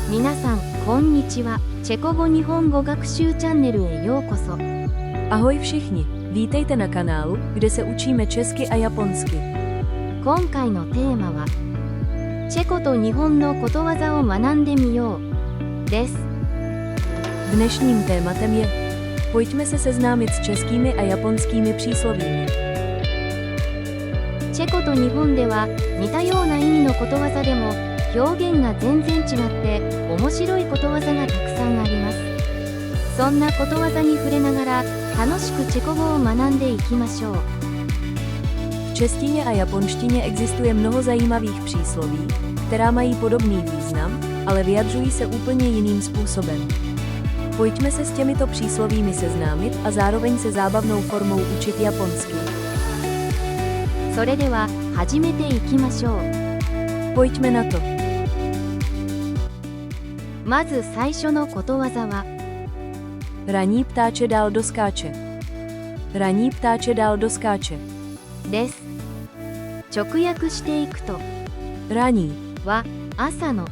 皆さん、こんにちは。チェコ語日本語学習チャンネルへようこそ。Ahoj všichni, vítejte na kanálu, kde se učíme česky a japonsky. 今回のテーマは、チェコと日本のことわざを学んでみようです。Dnešním tématem je: pojďme se seznámit s českými a japonskými příslovími. チェコと日本では似たような意味のことわざでも表現が全然違って面白いことわざがたくさんあります。そんなことわざに触れながら楽しくチェコ語を学んでいきましょう。V češtině a japonštině existuje mnoho zajímavých přísloví, která mají podobný význam, ale vyjadřují se úplně jiným způsobem. Pojďme se s těmito příslovími seznámit a zároveň se zábavnou formou učit japonsky. それでは始めていきましょう。 Pojďme na to. まず最初のことわざは、 Raní ptáče dál doskáče. Raní ptáče dál doskáče. です。直訳していくと、 Raní は朝の、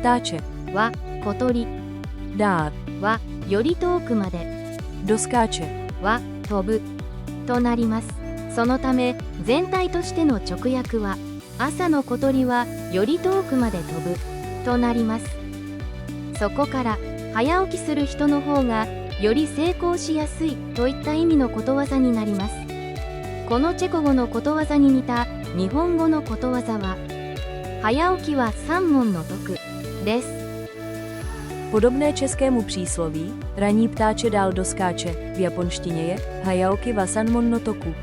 ptáče は小鳥、 dál はより遠くまで、 doskáče は飛ぶとなります。そのため全体としての直訳は、朝の小鳥はより遠くまで飛ぶとなります。そこから早起きする人の方がより成功しやすいといった意味のことわざになります。このチェコ語のことわざに似た日本語のことわざは、早起きは三問の徳です。 Podobné českému přísloví raní ptáče dál doskáče v japonštině je hayaoki wa sanmon no toku.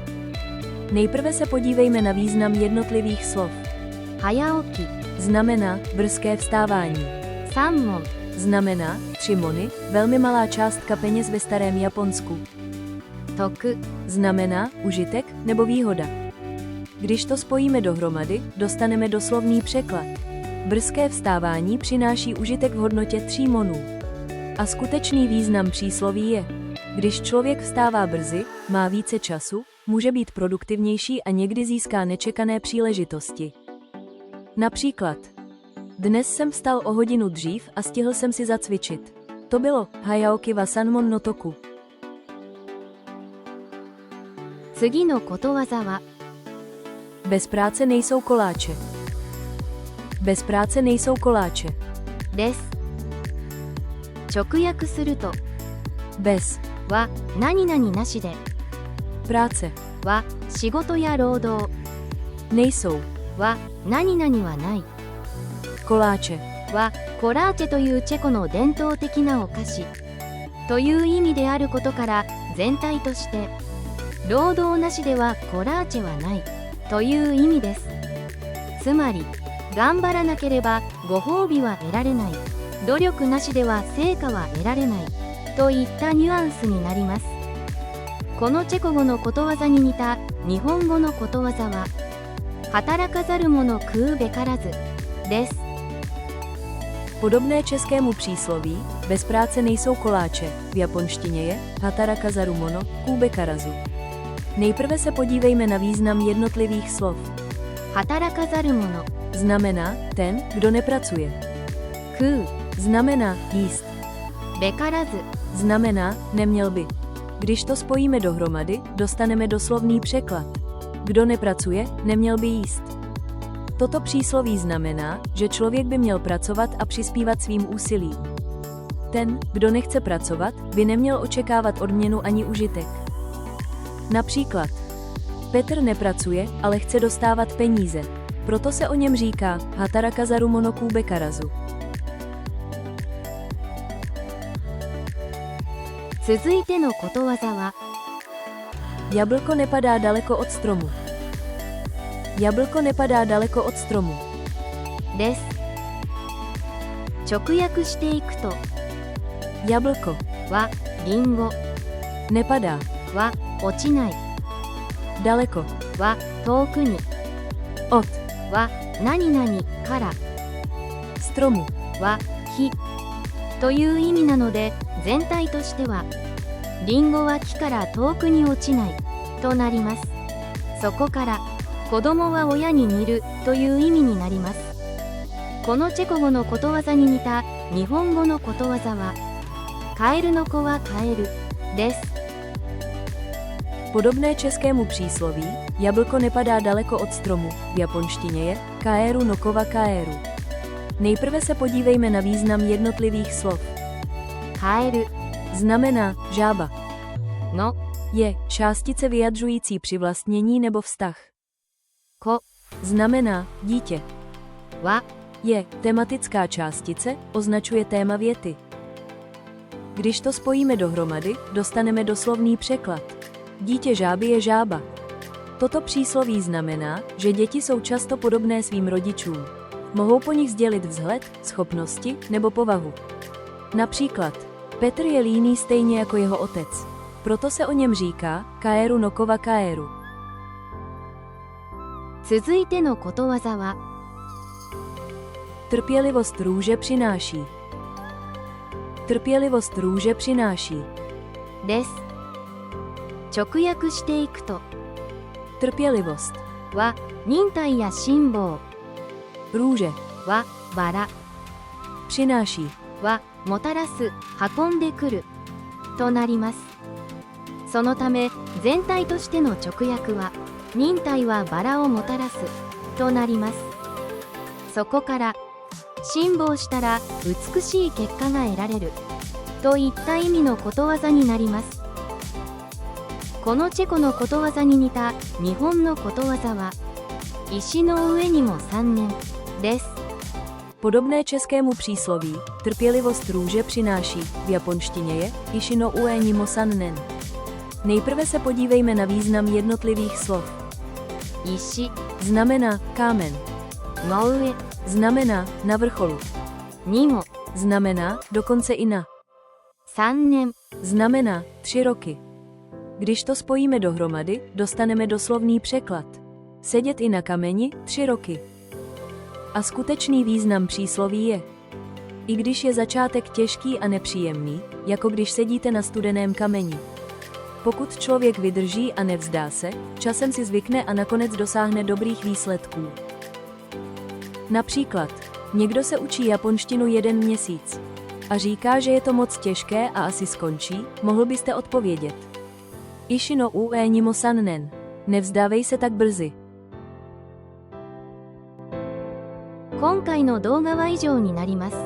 Nejprve se podívejme na význam jednotlivých slov. 早起き Znamená brzké vstávání. 三問 Znamená 3 mony, velmi malá částka peněz ve starém Japonsku. 徳 Znamená užitek nebo výhoda. Když to spojíme dohromady, dostaneme doslovný překlad. Brzké vstávání přináší užitek v hodnotě 3 monů. A skutečný význam přísloví je: když člověk vstává brzy, má více času, může být produktivnější a někdy získá nečekané příležitosti. Například: dnes jsem vstal o hodinu dřív a stihl jsem si zacvičit. To bylo hayaoki wa sanmon no toku. 次のことわざは、 Bez práce nejsou koláče. Bez práce nejsou koláče. です。直訳すると、 Bez は何々なしで、 práce は仕事や労働、 nejsou は何々はない、 koláče はコラーチェというチェコの伝統的なお菓子という意味であることから、全体として労働なしではコラーチェはないという意味です。つまり頑張らなければご褒美は得られない、努力なしでは成果は得られないといったニュアンスになります。このチェコ語のことわざに似た日本語のことわざは、働かざる者食うべからずです。 Podobné českému přísloví bez práce nejsou koláče v japonštině je hataraka zaru mono kube karazu. Nejprve se podívejme na význam jednotlivých slov. 働かざる者 Znamená ten, kdo nepracuje. 食う Znamená jíst. べからず Znamená neměl by. Když to spojíme dohromady, dostaneme doslovný překlad. Kdo nepracuje, neměl by jíst. Toto přísloví znamená, že člověk by měl pracovat a přispívat svým úsilím. Ten, kdo nechce pracovat, by neměl očekávat odměnu ani užitek. Například: Petr nepracuje, ale chce dostávat peníze. Proto se o něm říká hataraka zaru mono kube karazu. 続いてのことわざは、 Jablko nepadá daleko od stromu. Jablko nepadá daleko od stromu. です。直訳していくと、 Jablko はリンゴ、 nepadá は落ちない、 daleko は遠くに、 od は何々から、 stromu は木という意味なので、全体としてはリンゴは木から遠くに落ちないとなります。そこから子供は親に似るという意味になります。このチェコ語のことわざに似た日本語のことわざは、カエルの子はカエルです。Podobné českému přísloví, jablko nepadá daleko od stromu, v japonštině je kaeru no kova kaeru. Nejprve se podívejme na význam jednotlivých slov. カエル Znamená žába. の Je částice vyjadřující přivlastnění nebo vztah. 子 Znamená dítě. は Je tematická částice, označuje téma věty. Když to spojíme dohromady, dostaneme doslovný překlad. Dítě žáby je žába. Toto přísloví znamená, že děti jsou často podobné svým rodičům. Mohou po nich sdělit vzhled, schopnosti nebo povahu. Například, Petr je líný stejně jako jeho otec. Proto se o něm říká kaeru no kova kaeru. 続いてのことわざは、 Trpělivost růže přináší. Trpělivost růže přináší. です。直訳していくと、 Trpělivost. は忍耐や辛抱、 Růže. はバラ、 Přináší. はもたらす、運んでくるとなります。そのため全体としての直訳は、忍耐はバラをもたらすとなります。そこから辛抱したら美しい結果が得られるといった意味のことわざになります。このチェコのことわざに似た日本のことわざは、石の上にも3年です。 Podobné českému přísloví, trpělivost růže přináší, v japonštině je ishi no ue ni mo sannen. Nejprve se podívejme na význam jednotlivých slov. 石 Znamená kámen. の上 Znamená na vrcholu. にも Znamená dokonce i na. 3年 Znamená 3 roky. Když to spojíme dohromady, dostaneme doslovný překlad. Sedět i na kameni 3 roky. A skutečný význam přísloví je: i když je začátek těžký a nepříjemný, jako když sedíte na studeném kameni. Pokud člověk vydrží a nevzdá se, časem si zvykne a nakonec dosáhne dobrých výsledků. Například, někdo se učí japonštinu 1 měsíc a říká, že je to moc těžké a asi skončí, mohl byste odpovědět: ishi no ue ni mo sannen. Nevzdávej se tak brzy. 今回の動画は以上になります。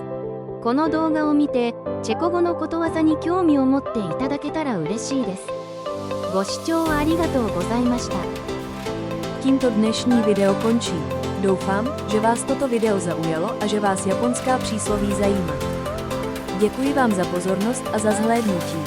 この動画を見てチェコ語のことわざに興味を持っていただけたら嬉しいです。ご視聴ありがとうございました。 Tímto dnešní video končí. Doufám, že vás toto video zaujalo a že vás japonská přísloví zajímá. Děkuji vám za pozornost a za zhlédnutí.